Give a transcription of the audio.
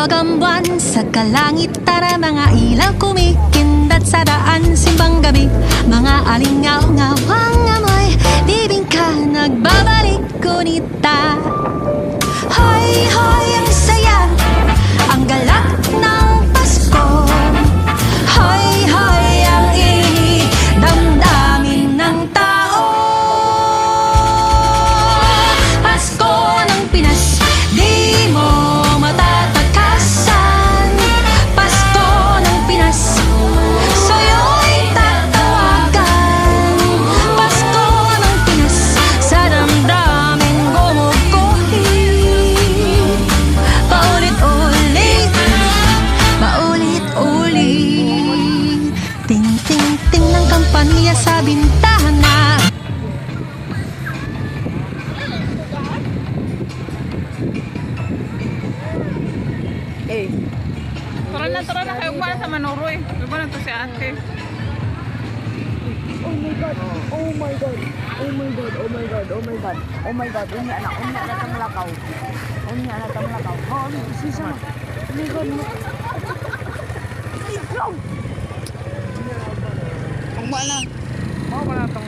Bilog ang buwan sa kalangitan, mga ilaw kumikindat sa daan, simbang gabi, mga alingaw-ngawang amoy bibingka nagbabalik kunita. Hoy, hoy, ang saya, ang galak ng Pasko. Hoy, hoy, ang init, damdamin ng tao. Pasko ng Pinas, di mo matatakasan. Pasko ng Pinas, sa'yo'y tatawagan. Pasko ng Pinas, sa damdamin gumuguhit. Paulit-ulit, paulit-ulit. Ting-ting-ting ng kampanya sa bintana. Eh, tara na kayo para sa Manoroy. Diba na to si ate? Oh my god, oh my god, oh my god, oh my god, oh my god, oh my god, unya na tang lakaw. Unya na tang lakaw. Oh, sisa na. Oh my god, no. Ikaw! Ang wala. Mga wala to.